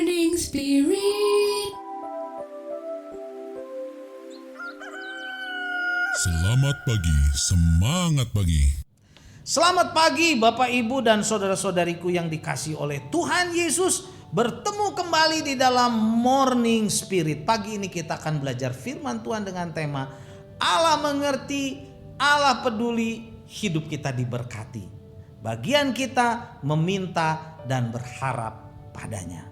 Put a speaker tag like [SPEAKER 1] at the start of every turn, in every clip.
[SPEAKER 1] Morning Spirit.
[SPEAKER 2] Selamat pagi, semangat pagi.
[SPEAKER 3] Selamat pagi Bapak Ibu dan saudara-saudariku yang dikasihi oleh Tuhan Yesus. Bertemu kembali di dalam Morning Spirit. Pagi ini kita akan belajar firman Tuhan dengan tema Allah mengerti, Allah peduli, hidup kita diberkati. Bagian kita meminta dan berharap padanya.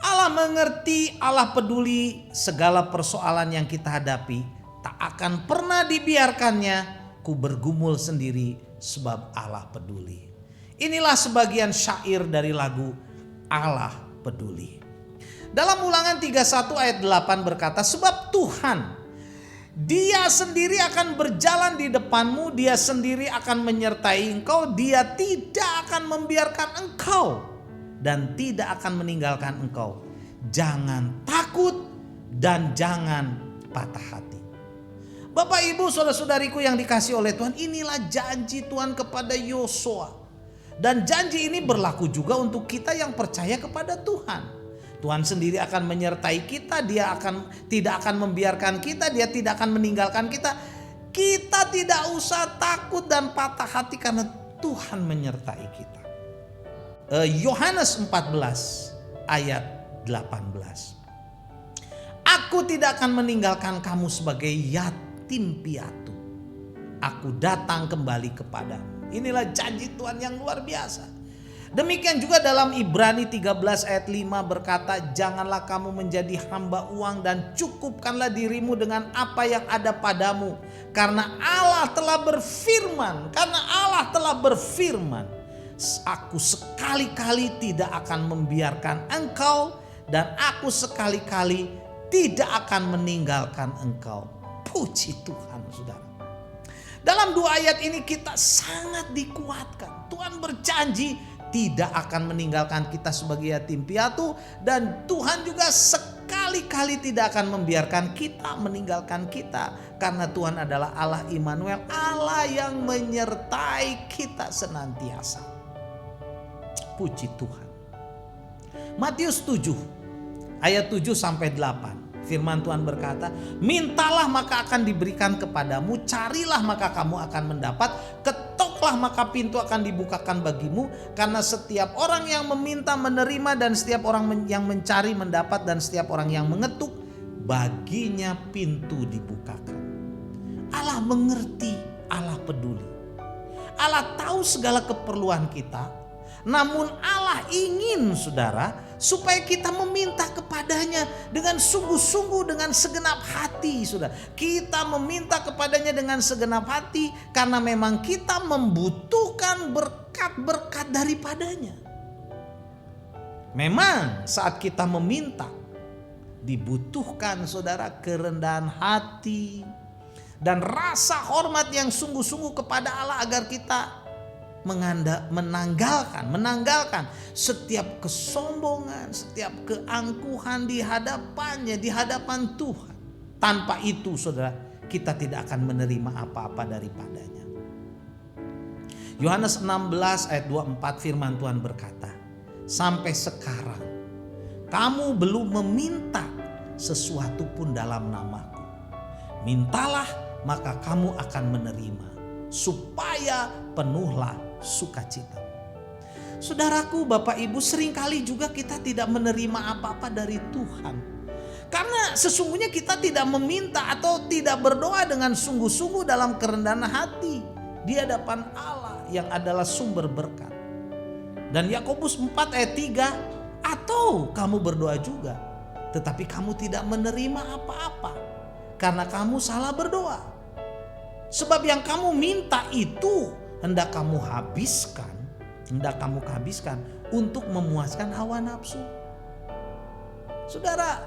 [SPEAKER 3] Allah mengerti, Allah peduli segala persoalan yang kita hadapi. Tak akan pernah dibiarkannya ku bergumul sendiri sebab Allah peduli. Inilah sebagian syair dari lagu Allah peduli. Dalam Ulangan 31 ayat 8 berkata, sebab Tuhan Dia sendiri akan berjalan di depanmu, Dia sendiri akan menyertai engkau, Dia tidak akan membiarkan engkau dan tidak akan meninggalkan engkau. Jangan takut dan jangan patah hati. Bapak Ibu saudara-saudariku yang dikasihi oleh Tuhan, inilah janji Tuhan kepada Yosua. Dan janji ini berlaku juga untuk kita yang percaya kepada Tuhan. Tuhan sendiri akan menyertai kita, Dia tidak akan membiarkan kita, Dia tidak akan meninggalkan kita. Kita tidak usah takut dan patah hati karena Tuhan menyertai kita. Yohanes 14 ayat 18. Aku tidak akan meninggalkan kamu sebagai yatim piatu. Aku datang kembali kepadamu. Inilah janji Tuhan yang luar biasa. Demikian juga dalam Ibrani 13 ayat 5 berkata, janganlah kamu menjadi hamba uang dan cukupkanlah dirimu dengan apa yang ada padamu. Karena Allah telah berfirman, aku sekali-kali tidak akan membiarkan engkau dan aku sekali-kali tidak akan meninggalkan engkau. Puji Tuhan, saudara. Dalam dua ayat ini kita sangat dikuatkan. Tuhan berjanji tidak akan meninggalkan kita sebagai yatim piatu. Dan Tuhan juga sekali-kali tidak akan membiarkan kita meninggalkan kita. Karena Tuhan adalah Allah Immanuel, Allah yang menyertai kita senantiasa. Puji Tuhan. Matius 7 ayat 7 sampai 8. Firman Tuhan berkata, mintalah maka akan diberikan kepadamu, carilah maka kamu akan mendapat, ketoklah maka pintu akan dibukakan bagimu. Karena setiap orang yang meminta menerima, dan setiap orang yang mencari mendapat, dan setiap orang yang mengetuk baginya pintu dibukakan. Allah mengerti, Allah peduli. Allah tahu segala keperluan kita. Namun Allah ingin, saudara, supaya kita meminta kepadanya dengan sungguh-sungguh, dengan segenap hati, saudara. Kita meminta kepadanya dengan segenap hati karena memang kita membutuhkan berkat-berkat daripadanya. Memang saat kita meminta dibutuhkan, saudara, kerendahan hati dan rasa hormat yang sungguh-sungguh kepada Allah agar kita menanggalkan setiap kesombongan, setiap keangkuhan di hadapannya, di hadapan Tuhan. Tanpa itu, saudara, kita tidak akan menerima apa-apa daripadanya. Yohanes 16 ayat 24 firman Tuhan berkata, sampai sekarang kamu belum meminta sesuatu pun dalam namaku. Mintalah maka kamu akan menerima, supaya penuhlah sukacita. Saudaraku, Bapak Ibu, seringkali juga kita tidak menerima apa-apa dari Tuhan. Karena sesungguhnya kita tidak meminta atau tidak berdoa dengan sungguh-sungguh dalam kerendahan hati di hadapan Allah yang adalah sumber berkat. Dan Yakobus 4 ayat 3, atau kamu berdoa juga, tetapi kamu tidak menerima apa-apa karena kamu salah berdoa. Sebab yang kamu minta itu hendak kamu habiskan untuk memuaskan hawa nafsu. Saudara,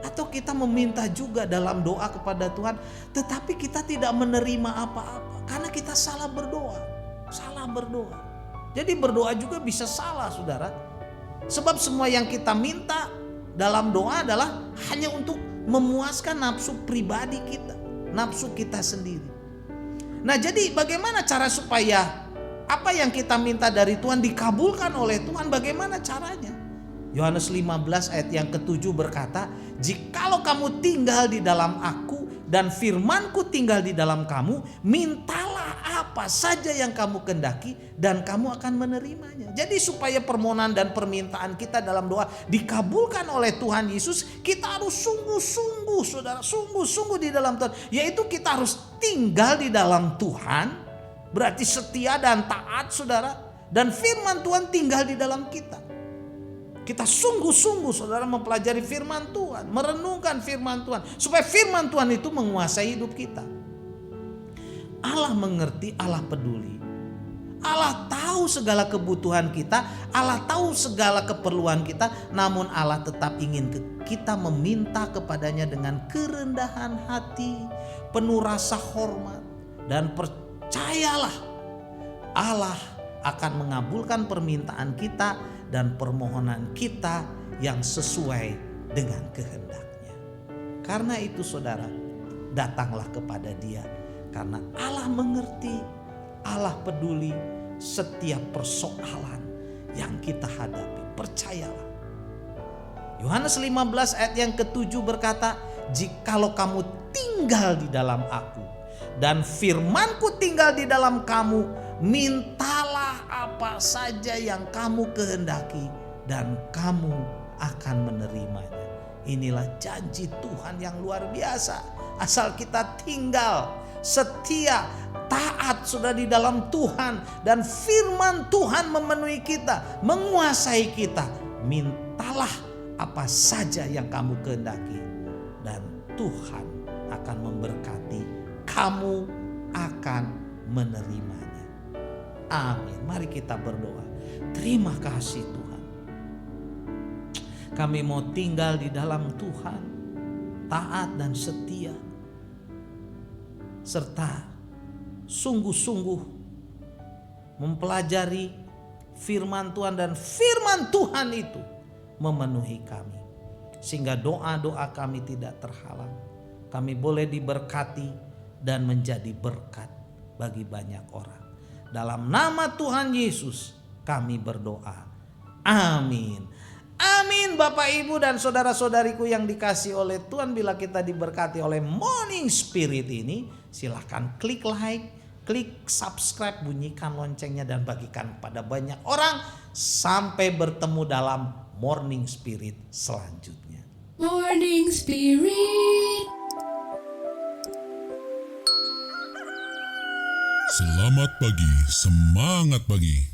[SPEAKER 3] atau kita meminta juga dalam doa kepada Tuhan, tetapi kita tidak menerima apa-apa karena kita salah berdoa. Jadi berdoa juga bisa salah, saudara. Sebab semua yang kita minta dalam doa adalah hanya untuk memuaskan nafsu pribadi kita, nafsu kita sendiri. Nah, jadi bagaimana cara supaya apa yang kita minta dari Tuhan dikabulkan oleh Tuhan? Bagaimana caranya? Yohanes 15 ayat yang ke-7 berkata, "Jikalau kamu tinggal di dalam aku dan firmanku tinggal di dalam kamu, mintalah apa saja yang kamu kehendaki dan kamu akan menerimanya." Jadi supaya permohonan dan permintaan kita dalam doa dikabulkan oleh Tuhan Yesus, kita harus sungguh-sungguh saudara, sungguh-sungguh di dalam Tuhan. Yaitu kita harus tinggal di dalam Tuhan, berarti setia dan taat saudara. Dan firman Tuhan tinggal di dalam kita. Kita sungguh-sungguh saudara mempelajari firman Tuhan, merenungkan firman Tuhan, supaya firman Tuhan itu menguasai hidup kita. Allah mengerti, Allah peduli. Allah tahu segala kebutuhan kita, Allah tahu segala keperluan kita, namun Allah tetap ingin kita meminta kepadanya dengan kerendahan hati, penuh rasa hormat, dan percayalah Allah akan mengabulkan permintaan kita dan permohonan kita yang sesuai dengan kehendaknya. Karena itu saudara, datanglah kepada Dia, karena Allah mengerti, Allah peduli setiap persoalan yang kita hadapi. Percayalah. Yohanes 15 ayat yang ke-7 berkata, "Jikalau kamu tinggal di dalam aku dan firmanku tinggal di dalam kamu, mintalah apa saja yang kamu kehendaki dan kamu akan menerimanya." Inilah janji Tuhan yang luar biasa. Asal kita tinggal setia, taat sudah di dalam Tuhan, dan firman Tuhan memenuhi kita, menguasai kita, mintalah apa saja yang kamu kehendaki dan Tuhan akan memberkati, kamu akan menerimanya. Amin. Mari kita berdoa. Terima kasih Tuhan. Kami mau tinggal di dalam Tuhan, taat dan setia, serta sungguh-sungguh mempelajari firman Tuhan, dan firman Tuhan itu memenuhi kami, sehingga doa-doa kami tidak terhalang. Kami boleh diberkati dan menjadi berkat bagi banyak orang. Dalam nama Tuhan Yesus kami berdoa. Amin. Amin. Bapak, Ibu, dan saudara-saudariku yang dikasihi oleh Tuhan, bila kita diberkati oleh Morning Spirit ini, silahkan klik like, klik subscribe, bunyikan loncengnya, dan bagikan pada banyak orang. Sampai bertemu dalam Morning Spirit selanjutnya.
[SPEAKER 1] Morning Spirit.
[SPEAKER 2] Selamat pagi, semangat pagi.